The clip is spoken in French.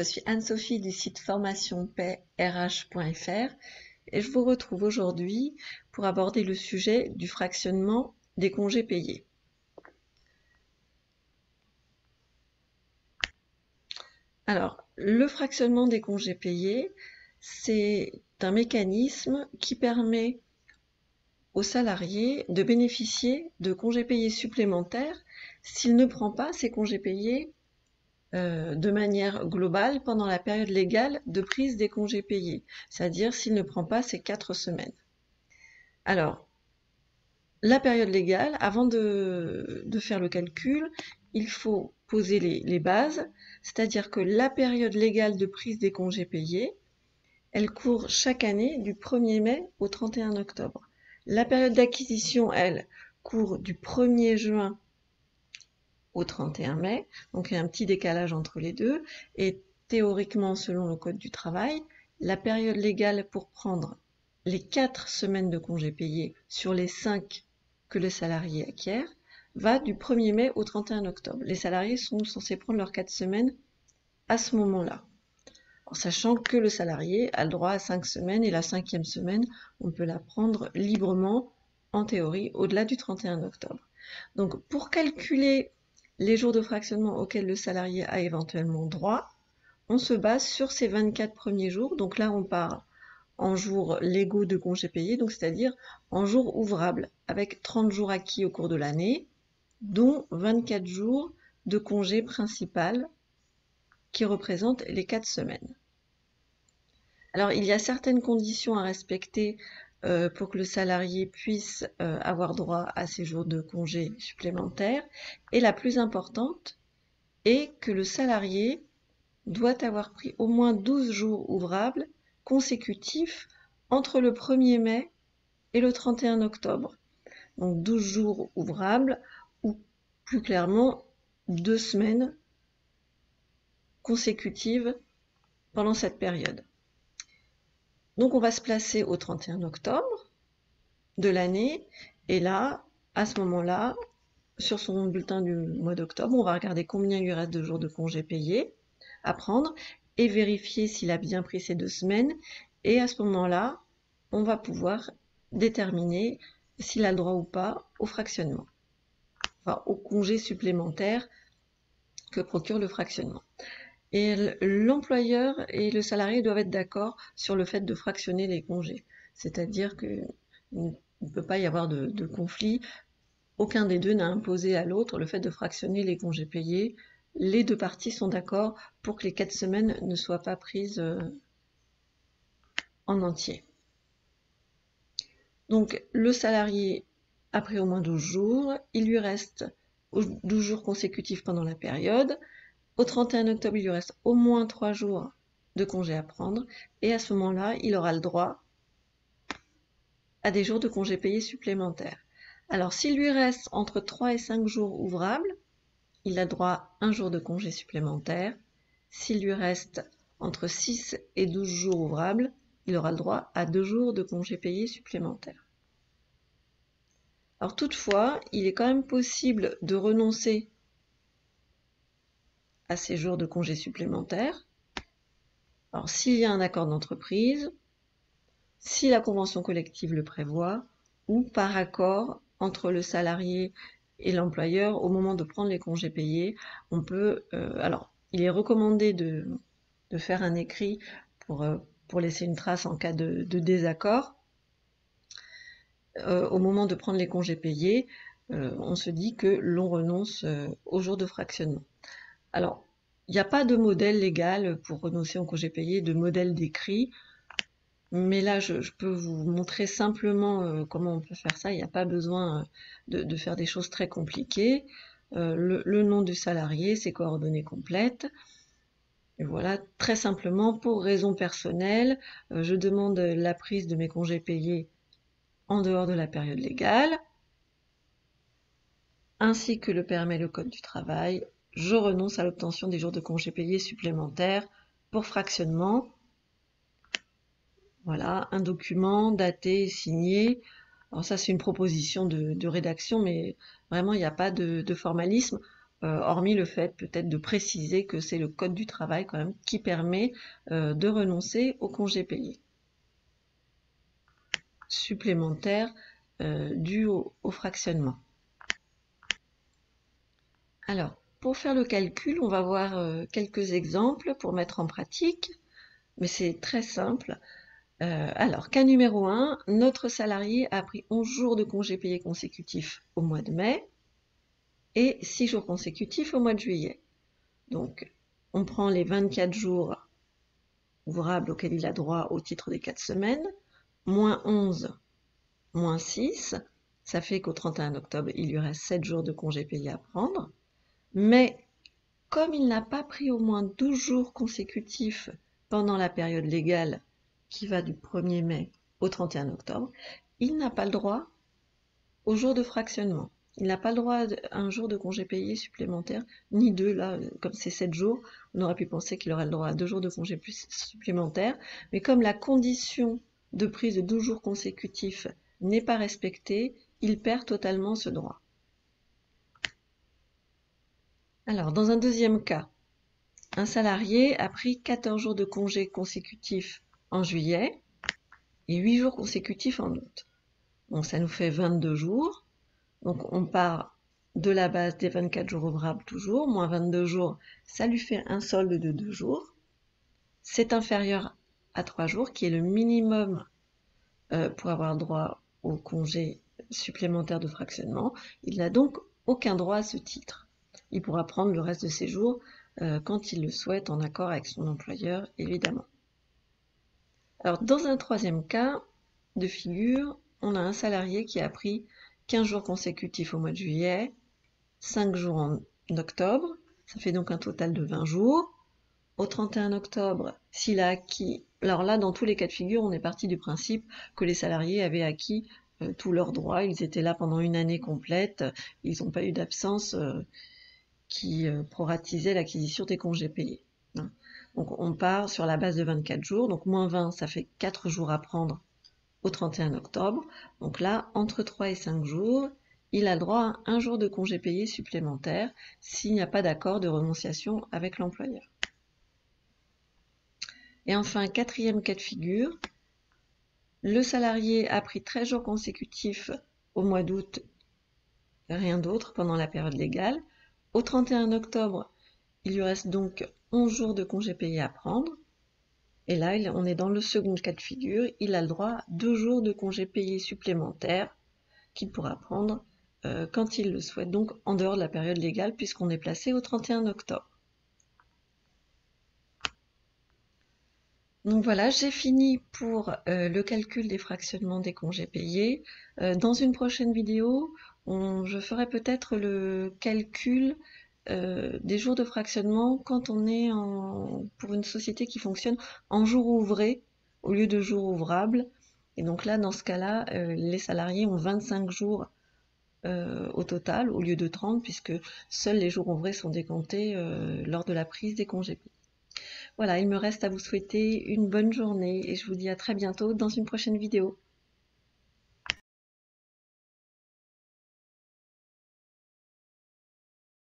suis Anne-Sophie du site formationpairh.fr et je vous retrouve aujourd'hui pour aborder le sujet du fractionnement des congés payés. Alors, le fractionnement des congés payés, c'est un mécanisme qui permet aux salariés de bénéficier de congés payés supplémentaires s'il ne prend pas ses congés payés de manière globale pendant la période légale de prise des congés payés, c'est-à-dire s'il ne prend pas ces 4 semaines. Alors, la période légale, avant de faire le calcul, il faut poser les bases, c'est-à-dire que la période légale de prise des congés payés, elle court chaque année du 1er mai au 31 octobre. La période d'acquisition, elle, court du 1er juin au 31 mai, donc il y a un petit décalage entre les deux, et théoriquement, selon le Code du travail, la période légale pour prendre les 4 semaines de congés payés sur les 5 que le salarié acquiert va du 1er mai au 31 octobre. Les salariés sont censés prendre leurs 4 semaines à ce moment-là, en sachant que le salarié a le droit à 5 semaines et la 5e semaine, on peut la prendre librement, en théorie, au-delà du 31 octobre. Donc, pour calculer les jours de fractionnement auxquels le salarié a éventuellement droit, on se base sur ces 24 premiers jours. Donc là, on parle en jours légaux de congés payés, donc c'est-à-dire en jours ouvrables, avec 30 jours acquis au cours de l'année, dont 24 jours de congé principal qui représentent les 4 semaines. Alors, il y a certaines conditions à respecter pour que le salarié puisse avoir droit à ces jours de congés supplémentaires. Et la plus importante est que le salarié doit avoir pris au moins 12 jours ouvrables consécutifs entre le 1er mai et le 31 octobre. Donc 12 jours ouvrables ou plus clairement 2 semaines consécutives pendant cette période. Donc on va se placer au 31 octobre de l'année et là, à ce moment-là, sur son bulletin du mois d'octobre, on va regarder combien il lui reste de jours de congés payés à prendre et vérifier s'il a bien pris ces 2 semaines. Et à ce moment-là, on va pouvoir déterminer s'il a le droit ou pas au fractionnement, enfin au congé supplémentaire que procure le fractionnement. Et l'employeur et le salarié doivent être d'accord sur le fait de fractionner les congés. C'est-à-dire qu'il ne peut pas y avoir de conflit. Aucun des deux n'a imposé à l'autre le fait de fractionner les congés payés. Les deux parties sont d'accord pour que les 4 semaines ne soient pas prises en entier. Donc le salarié a pris au moins 12 jours, il lui reste 12 jours consécutifs pendant la période. Au 31 octobre, il lui reste au moins 3 jours de congé à prendre et à ce moment-là, il aura le droit à des jours de congés payés supplémentaires. Alors, s'il lui reste entre 3 et 5 jours ouvrables, il a droit à 1 jour de congé supplémentaire. S'il lui reste entre 6 et 12 jours ouvrables, il aura le droit à 2 jours de congés payés supplémentaires. Alors toutefois, il est quand même possible de renoncer à ces jours de congés supplémentaires. Alors s'il y a un accord d'entreprise, si la convention collective le prévoit, ou par accord entre le salarié et l'employeur au moment de prendre les congés payés, on peut. Alors, il est recommandé de faire un écrit pour laisser une trace en cas de désaccord. Au moment de prendre les congés payés, on se dit que l'on renonce au jour de fractionnement. Alors, il n'y a pas de modèle légal pour renoncer aux congés payés, de modèle décrit. Mais là, je peux vous montrer simplement comment on peut faire ça. Il n'y a pas besoin de faire des choses très compliquées. Le nom du salarié, ses coordonnées complètes. Et voilà, très simplement, pour raison personnelle, je demande la prise de mes congés payés en dehors de la période légale, ainsi que le permet le Code du travail. Je renonce à l'obtention des jours de congés payés supplémentaires pour fractionnement. Voilà, un document daté et signé. Alors ça, c'est une proposition de rédaction, mais vraiment, il n'y a pas de formalisme. hormis le fait peut-être de préciser que c'est le code du travail quand même qui permet de renoncer au congé payé supplémentaire dû au fractionnement. Alors, pour faire le calcul, on va voir quelques exemples pour mettre en pratique, mais c'est très simple. Alors, cas numéro 1, notre salarié a pris 11 jours de congés payés consécutifs au mois de mai et 6 jours consécutifs au mois de juillet. Donc, on prend les 24 jours ouvrables auxquels il a droit au titre des 4 semaines, moins 11, moins 6, ça fait qu'au 31 octobre, il lui reste 7 jours de congés payés à prendre. Mais comme il n'a pas pris au moins 12 jours consécutifs pendant la période légale qui va du 1er mai au 31 octobre, il n'a pas le droit au jour de fractionnement. Il n'a pas le droit à un jour de congé payé supplémentaire, ni deux, là, comme c'est 7 jours, on aurait pu penser qu'il aurait le droit à 2 jours de congé supplémentaire, mais comme la condition de prise de 12 jours consécutifs n'est pas respectée, il perd totalement ce droit. Alors, dans un deuxième cas, un salarié a pris 14 jours de congé consécutifs en juillet et 8 jours consécutifs en août. Donc ça nous fait 22 jours. Donc on part de la base des 24 jours ouvrables toujours, moins 22 jours, ça lui fait un solde de 2 jours. C'est inférieur à 3 jours, qui est le minimum pour avoir droit au congé supplémentaire de fractionnement. Il n'a donc aucun droit à ce titre. Il pourra prendre le reste de ses jours quand il le souhaite, en accord avec son employeur, évidemment. Alors, dans un troisième cas de figure, on a un salarié qui a pris 15 jours consécutifs au mois de juillet, 5 jours en octobre, ça fait donc un total de 20 jours. Au 31 octobre, s'il a acquis... Alors là, dans tous les cas de figure, on est parti du principe que les salariés avaient acquis tous leurs droits, ils étaient là pendant une année complète, ils n'ont pas eu d'absence qui proratisait l'acquisition des congés payés. Donc on part sur la base de 24 jours, donc moins 20, ça fait 4 jours à prendre au 31 octobre. Donc là, entre 3 et 5 jours, il a le droit à un jour de congé payé supplémentaire s'il n'y a pas d'accord de renonciation avec l'employeur. Et enfin, quatrième cas de figure, le salarié a pris 13 jours consécutifs au mois d'août, rien d'autre pendant la période légale. Au 31 octobre, il lui reste donc 11 jours de congés payés à prendre. Et là, on est dans le second cas de figure. Il a le droit à 2 jours de congés payés supplémentaires qu'il pourra prendre quand il le souhaite, donc en dehors de la période légale, puisqu'on est placé au 31 octobre. Donc voilà, j'ai fini pour le calcul des fractionnements des congés payés. Dans une prochaine vidéo, je ferai peut-être le calcul des jours de fractionnement quand on est pour une société qui fonctionne en jours ouvrés au lieu de jours ouvrables. Et donc là, dans ce cas-là, les salariés ont 25 jours au total au lieu de 30, puisque seuls les jours ouvrés sont décomptés lors de la prise des congés payés. Voilà, il me reste à vous souhaiter une bonne journée et je vous dis à très bientôt dans une prochaine vidéo.